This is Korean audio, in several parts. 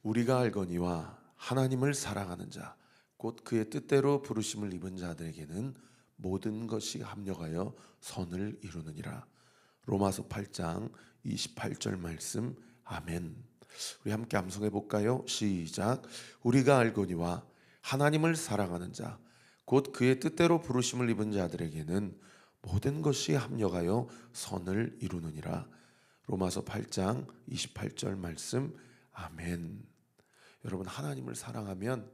우리가 알거니와 하나님을 사랑하는 자 곧 그의 뜻대로 부르심을 입은 자들에게는 모든 것이 합력하여 선을 이루느니라. 로마서 8장 28절 말씀. 아멘. 우리 함께 암송해 볼까요? 시작. 우리가 알거니와 하나님을 사랑하는 자 곧 그의 뜻대로 부르심을 입은 자들에게는 모든 것이 합력하여 선을 이루느니라. 로마서 8장 28절 말씀. 아멘. 여러분, 하나님을 사랑하면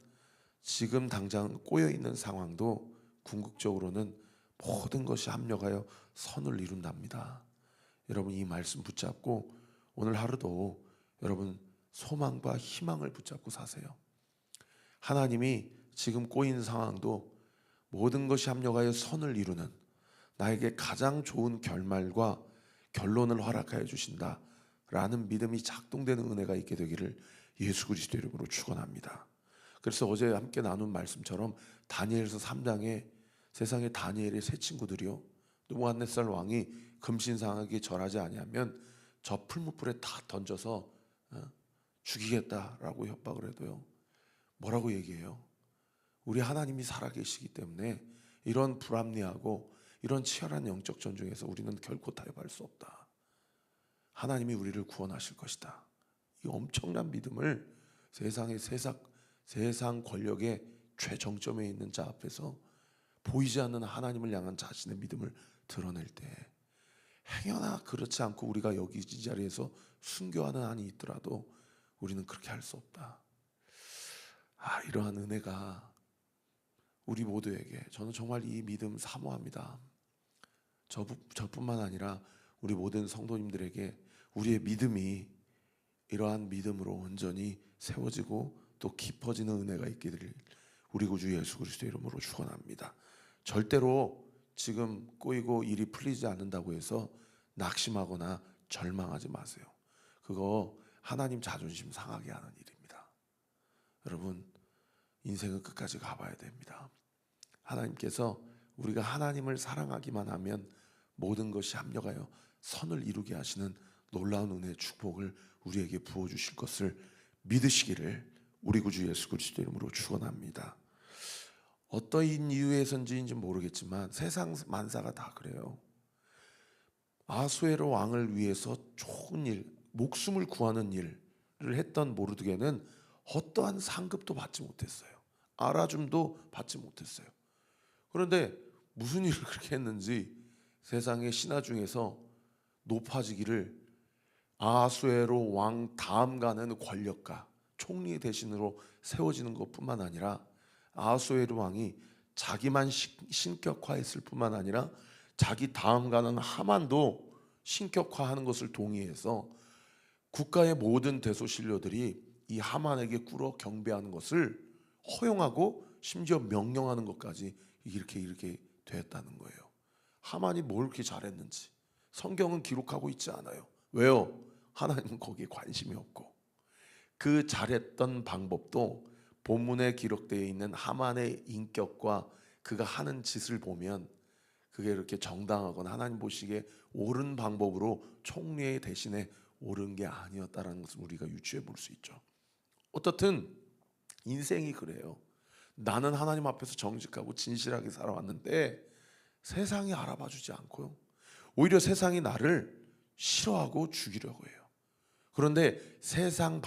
지금 당장 꼬여있는 상황도 궁극적으로는 모든 것이 합력하여 선을 이룬답니다. 여러분, 이 말씀 붙잡고 오늘 하루도 여러분 소망과 희망을 붙잡고 사세요. 하나님이 지금 꼬인 상황도 모든 것이 합력하여 선을 이루는 나에게 가장 좋은 결말과 결론을 허락하여 주신다라는 믿음이 작동되는 은혜가 있게 되기를 예수 그리스도 이름으로 축원합니다. 그래서 어제 함께 나눈 말씀처럼 다니엘서 3장에 세상에 다니엘의 세 친구들이요, 느부갓네살 왕이 금신상하게 절하지 아니하면 저 풀무불에 다 던져서 죽이겠다라고 협박을 해도요, 뭐라고 얘기해요? 우리 하나님이 살아계시기 때문에 이런 불합리하고 이런 치열한 영적 전쟁에서 우리는 결코 타협할 수 없다. 하나님이 우리를 구원하실 것이다. 이 엄청난 믿음을 세상 권력의 최정점에 있는 자 앞에서 보이지 않는 하나님을 향한 자신의 믿음을 드러낼 때, 행여나 그렇지 않고 우리가 여기 이 자리에서 순교하는 한이 있더라도 우리는 그렇게 할 수 없다. 이러한 은혜가 우리 모두에게, 저는 정말 이 믿음 사모합니다. 저뿐만 아니라 우리 모든 성도님들에게 우리의 믿음이 이러한 믿음으로 온전히 세워지고 또 깊어지는 은혜가 있게 되길 우리 구주 예수 그리스도 이름으로 축원합니다. 절대로 지금 꼬이고 일이 풀리지 않는다고 해서 낙심하거나 절망하지 마세요. 그거 하나님 자존심 상하게 하는 일입니다. 여러분, 인생은 끝까지 가봐야 됩니다. 하나님께서 우리가 하나님을 사랑하기만 하면 모든 것이 합력하여 선을 이루게 하시는 놀라운 은혜의 축복을 우리에게 부어주실 것을 믿으시기를 우리 구주 예수 그리스도 이름으로 축원합니다. 어떠한 이유에선지인지 모르겠지만 세상 만사가 다 그래요. 아수에로 왕을 위해서 좋은 일, 목숨을 구하는 일을 했던 모르드게는 어떠한 상급도 받지 못했어요. 알아줌도 받지 못했어요. 그런데 무슨 일을 그렇게 했는지 세상의 신하 중에서 높아지기를 아수에로 왕 다음 가는 권력가, 총리 대신으로 세워지는 것뿐만 아니라 아수에로 왕이 자기만 신격화했을 뿐만 아니라 자기 다음 가는 하만도 신격화하는 것을 동의해서 국가의 모든 대소신료들이 이 하만에게 꿇어 경배하는 것을 허용하고 심지어 명령하는 것까지 이렇게 되었다는 거예요. 하만이 뭘 그렇게 잘했는지 성경은 기록하고 있지 않아요. 왜요? 하나님은 거기에 관심이 없고, 그 잘했던 방법도 본문에 기록되어 있는 하만의 인격과 그가 하는 짓을 보면 그게 이렇게 정당하거나 하나님 보시기에 옳은 방법으로 총리의 대신에 옳은 게 아니었다는 것을 우리가 유추해 볼 수 있죠. 어떻든 인생이 그래요. 나는 하나님 앞에서 정직하고 진실하게 살아왔는데 세상이 알아봐 주지 않고요, 오히려 세상이 나를 싫어하고 죽이려고 해요. 그런데 세상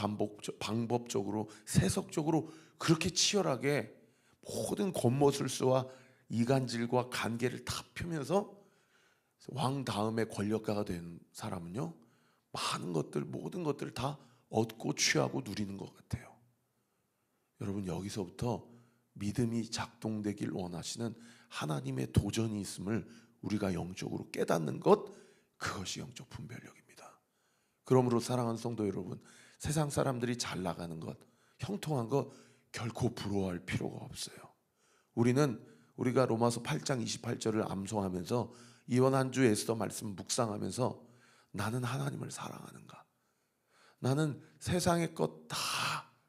방법적으로 세속적으로 그렇게 치열하게 모든 겉모술수와 이간질과 관계를 다 펴면서 왕 다음에 권력가가 된 사람은요, 모든 것들을 다 얻고 취하고 누리는 것 같아요. 여러분, 여기서부터 믿음이 작동되길 원하시는 하나님의 도전이 있음을 우리가 영적으로 깨닫는 것, 그것이 영적 분별력입니다. 그러므로 사랑하는 성도 여러분, 세상 사람들이 잘 나가는 것, 형통한 것 결코 부러워할 필요가 없어요. 우리가 로마서 8장 28절을 암송하면서 이번 한 주 에스더 말씀 묵상하면서 나는 하나님을 사랑하는가? 나는 세상의 것 다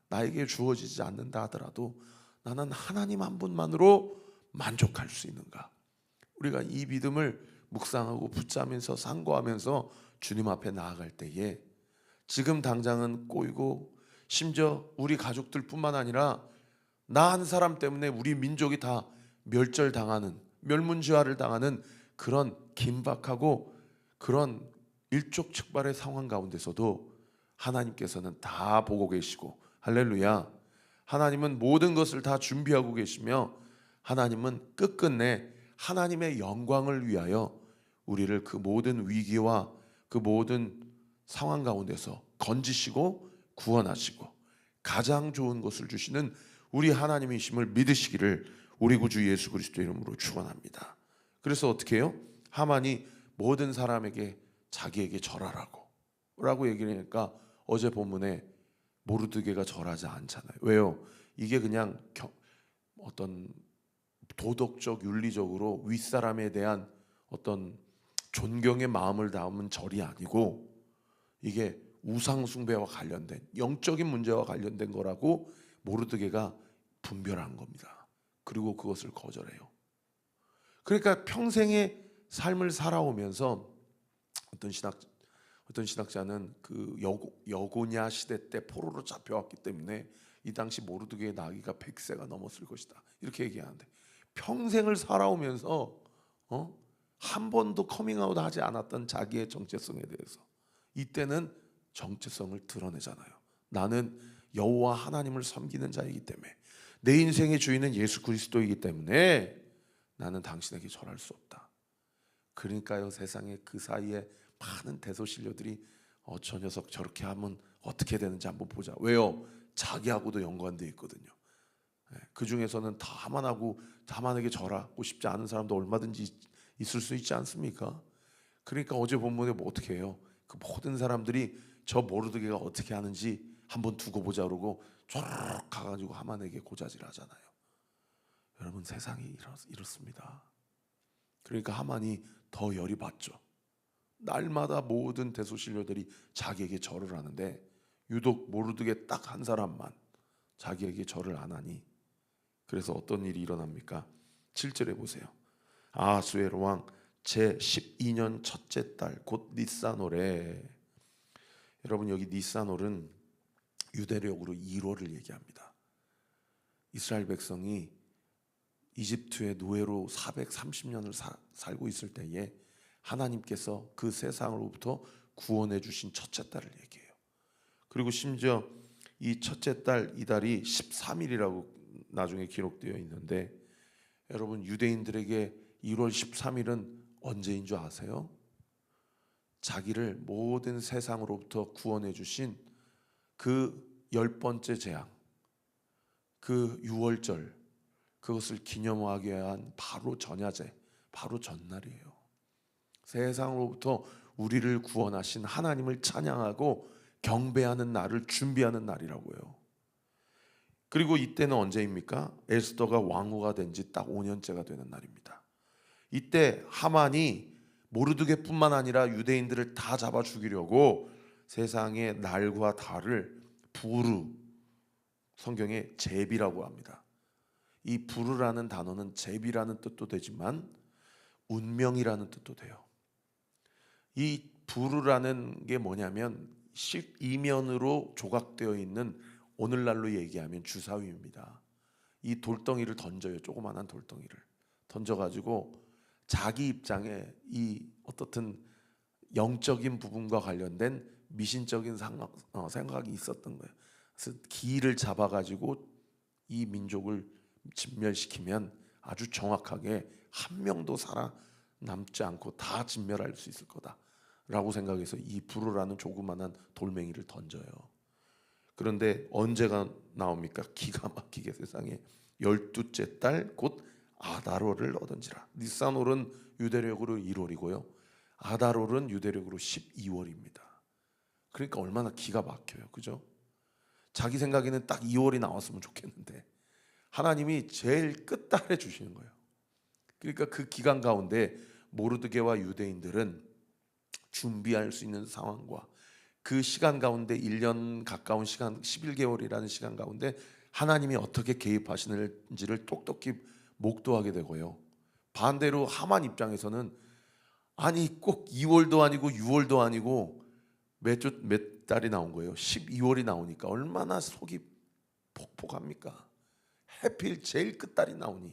나에게 주어지지 않는다 하더라도 나는 하나님 한 분만으로 만족할 수 있는가? 우리가 이 믿음을 묵상하고 붙잡으면서 상고하면서 주님 앞에 나아갈 때에 지금 당장은 꼬이고 심지어 우리 가족들뿐만 아니라 나 한 사람 때문에 우리 민족이 다 멸절당하는, 멸문지화를 당하는 그런 긴박하고 그런 일촉즉발의 상황 가운데서도 하나님께서는 다 보고 계시고, 할렐루야, 하나님은 모든 것을 다 준비하고 계시며 하나님은 끝끝내 하나님의 영광을 위하여 우리를 그 모든 위기와 그 모든 상황 가운데서 건지시고 구원하시고 가장 좋은 것을 주시는 우리 하나님이심을 믿으시기를 우리 구주 예수 그리스도의 이름으로 축원합니다. 그래서 어떻게 해요? 하만이 모든 사람에게 자기에게 절하라고 라고 얘기를 하니까 어제 본문에 모르드게가 절하지 않잖아요. 왜요? 이게 그냥 어떤 도덕적 윤리적으로 윗사람에 대한 어떤 존경의 마음을 담은 절이 아니고 이게 우상 숭배와 관련된 영적인 문제와 관련된 거라고 모르드게가 분별한 겁니다. 그리고 그것을 거절해요. 그러니까 평생의 삶을 살아오면서 어떤 신학자는 그 여고냐 시대 때 포로로 잡혀왔기 때문에 이 당시 모르드게의 나이가 100세가 넘었을 것이다, 이렇게 얘기하는데, 평생을 살아오면서 한 번도 커밍아웃 하지 않았던 자기의 정체성에 대해서 이때는 정체성을 드러내잖아요. 나는 여호와 하나님을 섬기는 자이기 때문에, 내 인생의 주인은 예수 그리스도이기 때문에 나는 당신에게 절할 수 없다. 그러니까요, 세상에 그 사이에 많은 대소신료들이 저 녀석 저렇게 하면 어떻게 되는지 한번 보자. 왜요? 자기하고도 연관되어 있거든요. 그 중에서는 다 하만에게 절하고 싶지 않은 사람도 얼마든지 있을 수 있지 않습니까? 그러니까 어제 본문에 뭐 어떻게 해요? 그 모든 사람들이 저 모르드게가 어떻게 하는지 한번 두고 보자 그러고 쫙 가가지고 하만에게 고자질하잖아요. 여러분, 세상이 이렇습니다. 그러니까 하만이 더 열이 받죠. 날마다 모든 대소신료들이 자기에게 절을 하는데 유독 모르드게 딱 한 사람만 자기에게 절을 안 하니, 그래서 어떤 일이 일어납니까? 7절에 보세요. 아하수에로 왕 제12년 첫째 달 곧 니산월에, 여러분 여기 니산월은 유대력으로 1월을 얘기합니다. 이스라엘 백성이 이집트의 노예로 430년을 살고 있을 때에 하나님께서 그 세상으로부터 구원해 주신 첫째 달을 얘기해요. 그리고 심지어 이 첫째 달 이달이 13일이라고 나중에 기록되어 있는데, 여러분 유대인들에게 1월 13일은 언제인 줄 아세요? 자기를 모든 세상으로부터 구원해 주신 그 10번째 재앙, 그 유월절, 그것을 기념하기 위한 바로 전야제, 바로 전날이에요. 세상으로부터 우리를 구원하신 하나님을 찬양하고 경배하는 날을 준비하는 날이라고요. 그리고 이때는 언제입니까? 에스더가 왕후가 된 지 딱 5년째가 되는 날입니다. 이때 하만이 모르드게뿐만 아니라 유대인들을 다 잡아 죽이려고 세상의 날과 달을 부르, 성경에 제비라고 합니다. 이 부르라는 단어는 제비라는 뜻도 되지만 운명이라는 뜻도 돼요. 이 부르라는 게 뭐냐면 이면으로 조각되어 있는, 오늘날로 얘기하면 주사위입니다. 이 돌덩이를 던져요. 조그만한 돌덩이를 던져가지고 자기 입장에 이 어떻든 영적인 부분과 관련된 미신적인 생각이 있었던 거예요. 그래서 기를 잡아가지고 이 민족을 진멸시키면 아주 정확하게 한 명도 살아남지 않고 다 진멸할 수 있을 거다라고 생각해서 이 부르라는 조그만한 돌멩이를 던져요. 그런데 언제가 나옵니까? 기가 막히게 세상에 12째 달 곧 아달월을 얻은지라. 니산월은 유대력으로 1월이고요. 아달월은 유대력으로 12월입니다. 그러니까 얼마나 기가 막혀요. 그죠? 자기 생각에는 딱 2월이 나왔으면 좋겠는데 하나님이 제일 끝달에 주시는 거예요. 그러니까 그 기간 가운데 모르드게와 유대인들은 준비할 수 있는 상황과 그 시간 가운데 1년 가까운 시간, 11개월이라는 시간 가운데 하나님이 어떻게 개입하시는지를 똑똑히 목도하게 되고요. 반대로 하만 입장에서는 아니 꼭 2월도 아니고 6월도 아니고 몇 달이 나온 거예요. 12월이 나오니까 얼마나 속이 폭폭합니까? 해필 제일 끝달이 나오니.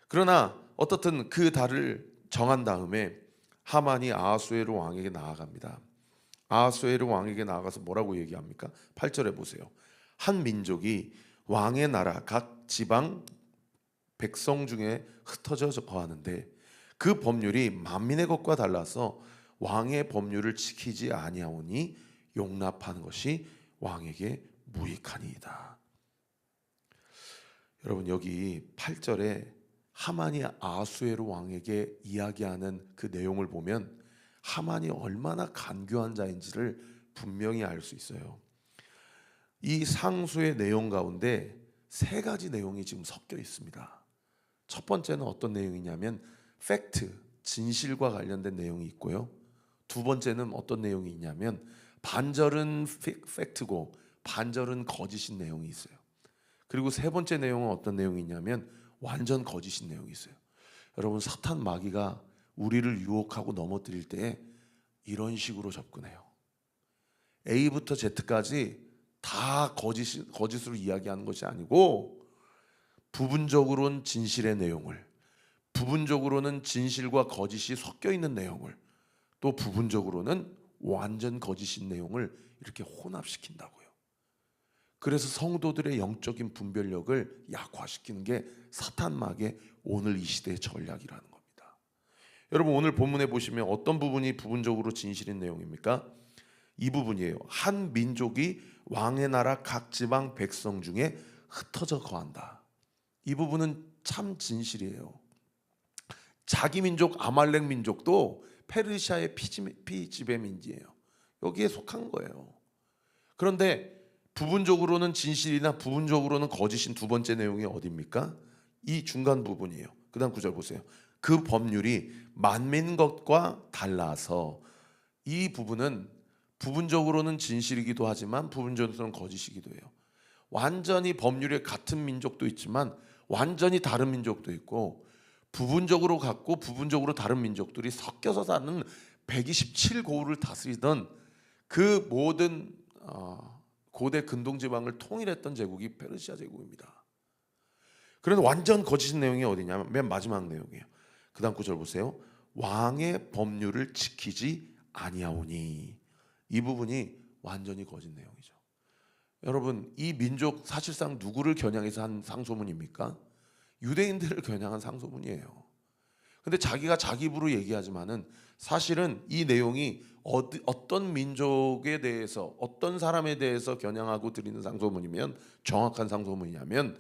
그러나 어떻든 그 달을 정한 다음에 하만이 아하수에로 왕에게 나아갑니다. 아하수에로 왕에게 나아가서 뭐라고 얘기합니까? 8절에 보세요. 한 민족이 왕의 나라 각 지방 백성 중에 흩어져 거하는데 그 법률이 만민의 것과 달라서 왕의 법률을 지키지 아니하오니 용납하는 것이 왕에게 무익하니이다. 여러분, 여기 8절에 하만이 아하수에로 왕에게 이야기하는 그 내용을 보면 하만이 얼마나 간교한 자인지를 분명히 알 수 있어요. 이 상수의 내용 가운데 세 가지 내용이 지금 섞여 있습니다. 첫 번째는 어떤 내용이냐면 팩트, 진실과 관련된 내용이 있고요. 두 번째는 어떤 내용이 있냐면 반절은 팩트고 반절은 거짓인 내용이 있어요. 그리고 세 번째 내용은 어떤 내용이 있냐면 완전 거짓인 내용이 있어요. 여러분, 사탄 마귀가 우리를 유혹하고 넘어뜨릴 때 이런 식으로 접근해요. A부터 Z까지 다 거짓으로 이야기하는 것이 아니고 부분적으로는 진실의 내용을, 부분적으로는 진실과 거짓이 섞여 있는 내용을, 또 부분적으로는 완전 거짓인 내용을 이렇게 혼합시킨다고요. 그래서 성도들의 영적인 분별력을 약화시키는 게 사탄 마귀의 오늘 이 시대의 전략이라는 겁니다. 여러분, 오늘 본문에 보시면 어떤 부분이 부분적으로 진실인 내용입니까? 이 부분이에요. 한 민족이 왕의 나라 각 지방 백성 중에 흩어져 거한다. 이 부분은 참 진실이에요. 자기 민족 아말렉 민족도 페르시아의 피지배민지예요. 여기에 속한 거예요. 그런데 부분적으로는 진실이나 부분적으로는 거짓인 두 번째 내용이 어디입니까? 이 중간 부분이에요. 그 다음 구절 보세요. 그 법률이 만민 것과 달라서, 이 부분은 부분적으로는 진실이기도 하지만 부분적으로는 거짓이기도 해요. 완전히 법률에 같은 민족도 있지만 완전히 다른 민족도 있고, 부분적으로 같고 부분적으로 다른 민족들이 섞여서 사는 127고을을 다스리던 그 모든 고대 근동지방을 통일했던 제국이 페르시아 제국입니다. 그런데 완전 거짓인 내용이 어디냐면 맨 마지막 내용이에요. 그 다음 구절 보세요. 왕의 법률을 지키지 아니하오니. 이 부분이 완전히 거짓 내용이죠. 여러분, 이 민족 사실상 누구를 겨냥해서 한 상소문입니까? 유대인들을 겨냥한 상소문이에요. 근데 자기가 자기 입으로 얘기하지만은 사실은 이 내용이 어떤 민족에 대해서, 어떤 사람에 대해서 겨냥하고 드리는 상소문이면 정확한 상소문이냐면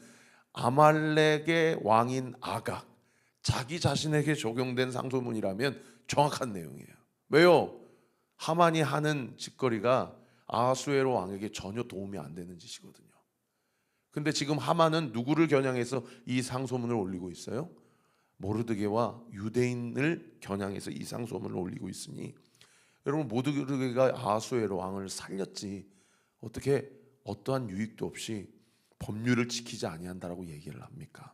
아말렉의 왕인 아각, 자기 자신에게 적용된 상소문이라면 정확한 내용이에요. 왜요? 하만이 하는 짓거리가 아하수에로 왕에게 전혀 도움이 안 되는 짓이거든요. 근데 지금 하만은 누구를 겨냥해서 이 상소문을 올리고 있어요? 모르드게와 유대인을 겨냥해서 이 상소문을 올리고 있으니, 여러분, 모르드게가 아하수에로 왕을 살렸지 어떻게 어떠한 유익도 없이 법률을 지키지 아니한다라고 얘기를 합니까?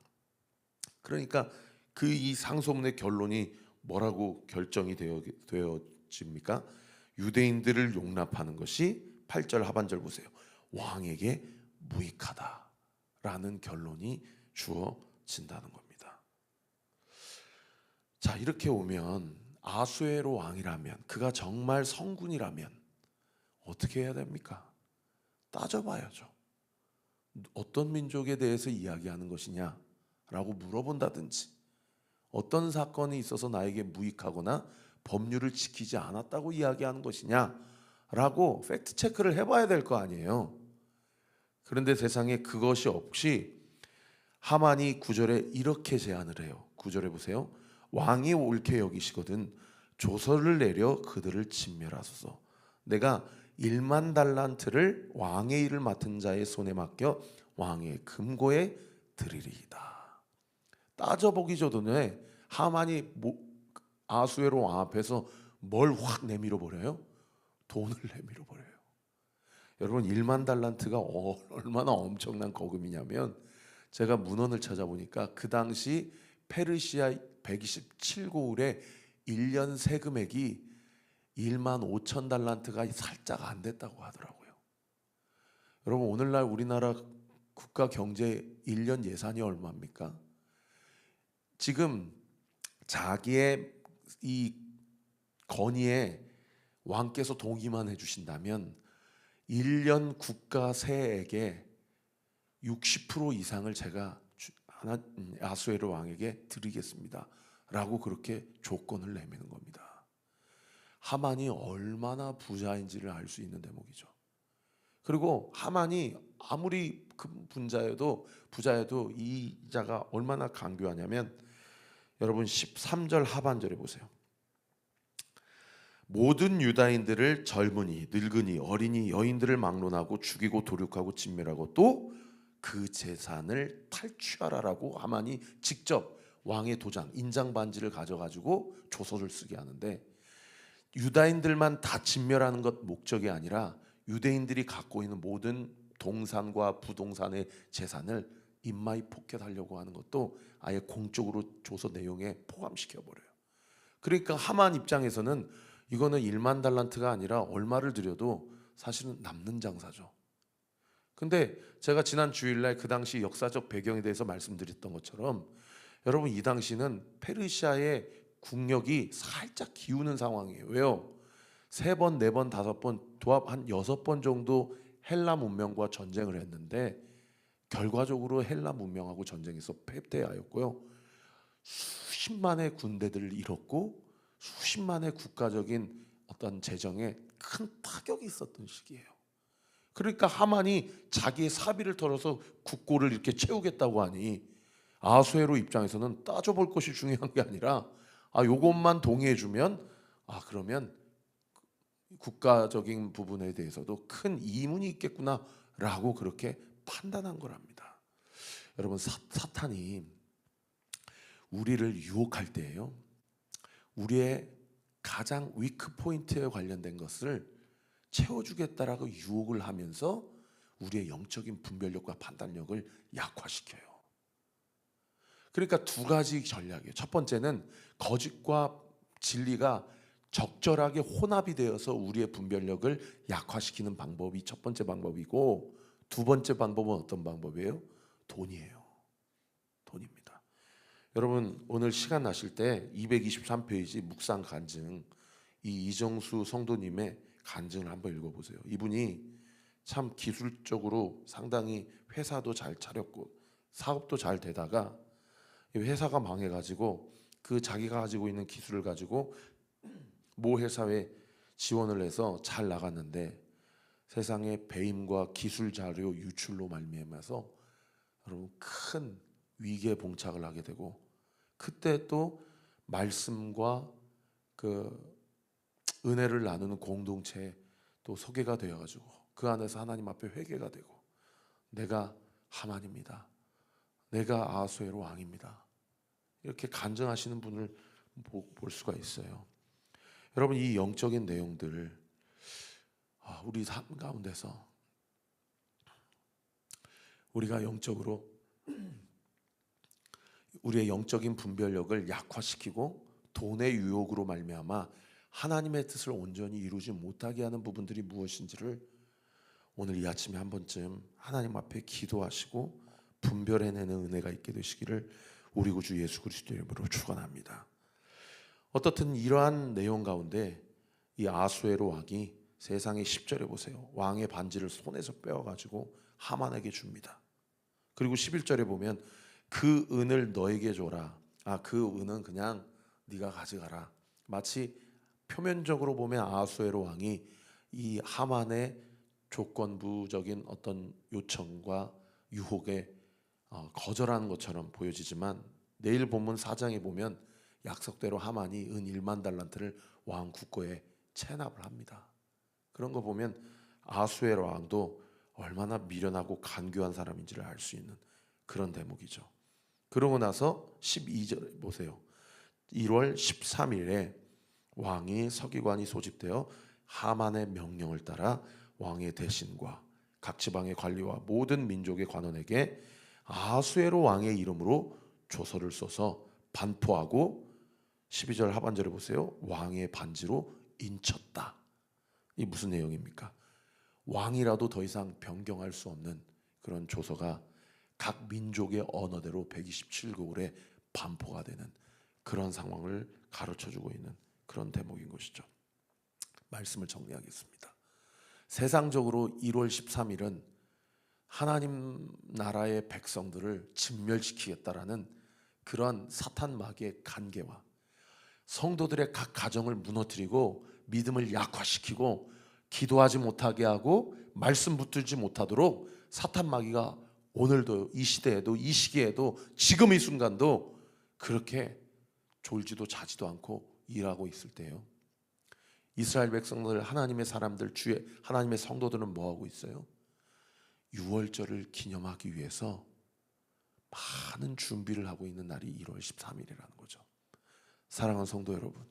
그러니까 그 이 상소문의 결론이 뭐라고 결정이 되어집니까? 유대인들을 용납하는 것이 8절 하반절 보세요. 왕에게 무익하다라는 결론이 주어진다는 겁니다. 자, 이렇게 오면 아수에로 왕이라면, 그가 정말 성군이라면 어떻게 해야 됩니까? 따져봐야죠. 어떤 민족에 대해서 이야기하는 것이냐라고 물어본다든지, 어떤 사건이 있어서 나에게 무익하거나 법률을 지키지 않았다고 이야기하는 것이냐라고 팩트 체크를 해봐야 될 거 아니에요. 그런데 세상에 그것이 없이 하만이 9절에 이렇게 제안을 해요. 9절에 보세요. 왕이 옳게 여기시거든 조서를 내려 그들을 진멸하소서. 내가 1만 달란트를 왕의 일을 맡은 자의 손에 맡겨 왕의 금고에 드리리이다. 따져보기 전에 하만이 아수에로 왕 앞에서 뭘 확 내밀어 버려요? 돈을 내밀어 버려요. 여러분, 1만 달란트가 얼마나 엄청난 거금이냐면, 제가 문헌을 찾아보니까 그 당시 페르시아 127고을의 1년 세금액이 1만 5천 달란트가 살짝 안 됐다고 하더라고요. 여러분, 오늘날 우리나라 국가 경제 1년 예산이 얼마입니까? 지금 자기의 이 건의에 왕께서 동의만 해주신다면 1년 국가 세액의 60% 이상을 제가 아수에로 왕에게 드리겠습니다 라고 그렇게 조건을 내미는 겁니다. 하만이 얼마나 부자인지를 알 수 있는 대목이죠. 그리고 하만이 아무리 큰 부자여도 이 자가 얼마나 강교하냐면, 여러분 13절 하반절에 보세요. 모든 유다인들을 젊은이, 늙은이, 어린이, 여인들을 막론하고 죽이고 도륙하고 진멸하고 또 그 재산을 탈취하라라고 하만이 직접 왕의 도장, 인장 반지를 가져가지고 조서를 쓰게 하는데, 유다인들만 다 진멸하는 것 목적이 아니라 유대인들이 갖고 있는 모든 동산과 부동산의 재산을 인마이 포켓하려고 하는 것도 아예 공적으로 조서 내용에 포함시켜 버려요. 그러니까 하만 입장에서는 이거는 1만 달란트가 아니라 얼마를 들여도 사실은 남는 장사죠. 근데 제가 지난 주일날 그 당시 역사적 배경에 대해서 말씀드렸던 것처럼, 여러분 이 당시는 페르시아의 국력이 살짝 기우는 상황이에요. 왜요? 3번, 4번, 5번 도합 한 6번 정도 헬라 문명과 전쟁을 했는데 결과적으로 헬라 문명하고 전쟁에서 패배하였고요. 수십만의 군대들을 잃었고 수십만의 국가적인 어떤 재정에 큰 타격이 있었던 시기예요. 그러니까 하만이 자기의 사비를 털어서 국고를 이렇게 채우겠다고 하니 아수에로 입장에서는 따져볼 것이 중요한 게 아니라 요것만 동의해주면 그러면 국가적인 부분에 대해서도 큰 이문이 있겠구나라고 그렇게 판단한 거랍니다. 여러분, 사탄이 우리를 유혹할 때예요, 우리의 가장 위크 포인트에 관련된 것을 채워주겠다라고 유혹을 하면서 우리의 영적인 분별력과 판단력을 약화시켜요. 그러니까 2가지 전략이에요. 첫 번째는 거짓과 진리가 적절하게 혼합이 되어서 우리의 분별력을 약화시키는 방법이 첫 번째 방법이고, 2번째 방법은 어떤 방법이에요? 돈이에요. 돈입니다. 여러분, 오늘 시간 나실 때 223페이지 묵상 간증, 이 이정수 성도님의 간증을 한번 읽어보세요. 이분이 참 기술적으로 상당히 회사도 잘 차렸고 사업도 잘 되다가 회사가 망해가지고 그 자기가 가지고 있는 기술을 가지고 모 회사에 지원을 해서 잘 나갔는데 세상에 배임과 기술 자료 유출로 말미암아서 여러분 큰 위기에 봉착을 하게 되고, 그때 또 말씀과 그 은혜를 나누는 공동체에 또 소개가 되어가지고 그 안에서 하나님 앞에 회개가 되고, 내가 하만입니다, 내가 아수에로 왕입니다, 이렇게 간증하시는 분을 볼 수가 있어요. 여러분, 이 영적인 내용들을 우리 삶 가운데서 우리가 영적으로 우리의 영적인 분별력을 약화시키고 돈의 유혹으로 말미암아 하나님의 뜻을 온전히 이루지 못하게 하는 부분들이 무엇인지를 오늘 이 아침에 한 번쯤 하나님 앞에 기도하시고 분별해내는 은혜가 있게 되시기를 우리 구주 예수 그리스도의 이름으로 축원합니다. 어떻든 이러한 내용 가운데 이 아수에로 왕이 세상의 10절에 보세요. 왕의 반지를 손에서 빼어가지고 하만에게 줍니다. 그리고 11절에 보면 그 은을 너에게 줘라. 그 은은 그냥 네가 가져가라. 마치 표면적으로 보면 아수에로 왕이 이 하만의 조건부적인 어떤 요청과 유혹에 거절하는 것처럼 보여지지만, 내일 본문 4장에 보면 약속대로 하만이 은 1만 달란트를 왕 국고에 체납을 합니다. 그런 거 보면 아수에로 왕도 얼마나 미련하고 간교한 사람인지를 알 수 있는 그런 대목이죠. 그러고 나서 12절 보세요. 1월 13일에 왕이 서기관이 소집되어 하만의 명령을 따라 왕의 대신과 각 지방의 관리와 모든 민족의 관원에게 아수에로 왕의 이름으로 조서를 써서 반포하고, 12절 하반절에 보세요. 왕의 반지로 인쳤다. 이 무슨 내용입니까? 왕이라도 더 이상 변경할 수 없는 그런 조서가 각 민족의 언어대로 127개월에 반포가 되는 그런 상황을 가르쳐주고 있는 그런 대목인 것이죠. 말씀을 정리하겠습니다. 세상적으로 1월 13일은 하나님 나라의 백성들을 진멸시키겠다라는 그런 사탄 마귀의 간계와 성도들의 각 가정을 무너뜨리고 믿음을 약화시키고 기도하지 못하게 하고 말씀 붙들지 못하도록 사탄 마귀가 오늘도 이 시대에도 이 시기에도 지금 이 순간도 그렇게 졸지도 자지도 않고 일하고 있을 때예요. 이스라엘 백성들, 하나님의 사람들, 주의 하나님의 성도들은 뭐 하고 있어요? 유월절을 기념하기 위해서 많은 준비를 하고 있는 날이 1월 13일이라는 거죠. 사랑하는 성도 여러분,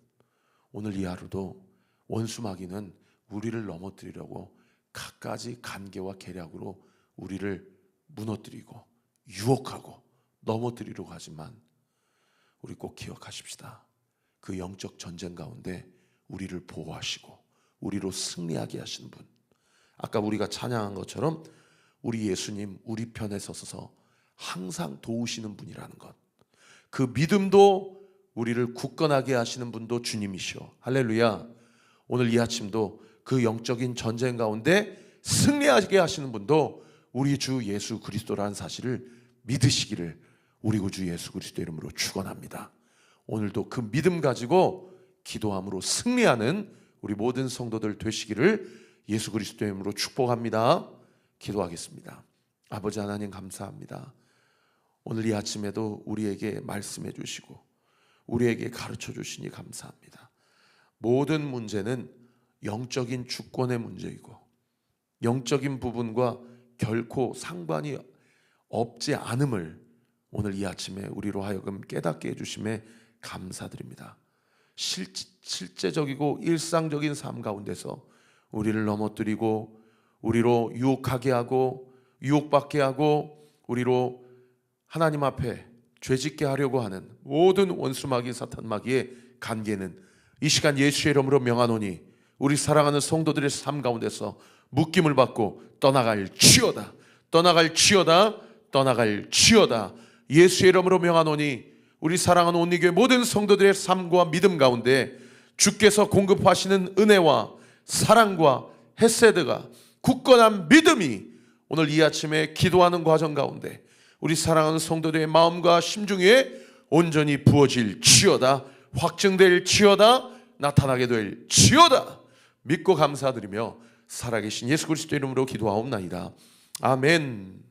오늘 이 하루도 원수 마귀는 우리를 넘어뜨리려고 갖가지 간계와 계략으로 우리를 무너뜨리고 유혹하고 넘어뜨리려고 하지만 우리 꼭 기억하십시다. 그 영적 전쟁 가운데 우리를 보호하시고 우리로 승리하게 하시는 분, 아까 우리가 찬양한 것처럼 우리 예수님 우리 편에 서서 항상 도우시는 분이라는 것, 그 믿음도 우리를 굳건하게 하시는 분도 주님이시오. 할렐루야. 오늘 이 아침도 그 영적인 전쟁 가운데 승리하게 하시는 분도 우리 주 예수 그리스도라는 사실을 믿으시기를 우리 구주 예수 그리스도 이름으로 축원합니다. 오늘도 그 믿음 가지고 기도함으로 승리하는 우리 모든 성도들 되시기를 예수 그리스도 이름으로 축복합니다. 기도하겠습니다. 아버지 하나님 감사합니다. 오늘 이 아침에도 우리에게 말씀해 주시고 우리에게 가르쳐 주시니 감사합니다. 모든 문제는 영적인 주권의 문제이고 영적인 부분과 결코 상관이 없지 않음을 오늘 이 아침에 우리로 하여금 깨닫게 해주심에 감사드립니다. 실제적이고 일상적인 삶 가운데서 우리를 넘어뜨리고 우리로 유혹하게 하고 유혹받게 하고 우리로 하나님 앞에 죄짓게 하려고 하는 모든 원수 마귀 사탄 마귀의 간계는 이 시간 예수의 이름으로 명하노니 우리 사랑하는 성도들의 삶 가운데서 묶임을 받고 떠나갈지어다, 떠나갈지어다, 떠나갈지어다. 예수의 이름으로 명하노니 우리 사랑하는 온리교회 모든 성도들의 삶과 믿음 가운데 주께서 공급하시는 은혜와 사랑과 헤세드가 굳건한 믿음이 오늘 이 아침에 기도하는 과정 가운데 우리 사랑하는 성도들의 마음과 심중 위에 온전히 부어질지어다, 확증될지어다, 나타나게 될지어다 믿고 감사드리며 살아계신 예수 그리스도 이름으로 기도하옵나이다. 아멘.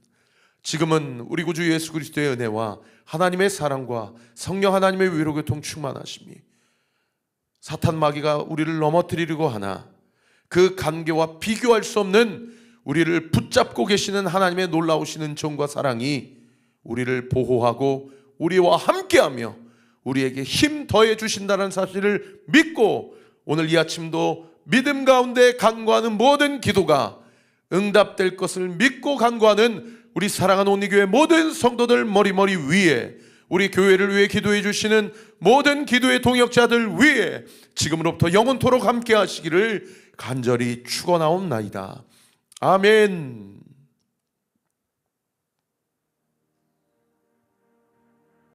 지금은 우리 구주 예수 그리스도의 은혜와 하나님의 사랑과 성령 하나님의 위로교통 충만하심이 사탄 마귀가 우리를 넘어뜨리려고 하나 그 간계와 비교할 수 없는 우리를 붙잡고 계시는 하나님의 놀라우신 은총과 사랑이 우리를 보호하고 우리와 함께하며 우리에게 힘 더해 주신다는 사실을 믿고 오늘 이 아침도 믿음 가운데 간구하는 모든 기도가 응답될 것을 믿고 간구하는 우리 사랑하는 온리교회 모든 성도들 머리머리 위에 우리 교회를 위해 기도해 주시는 모든 기도의 동역자들 위에 지금으로부터 영원토록 함께 하시기를 간절히 축원하옵나이다. 아멘.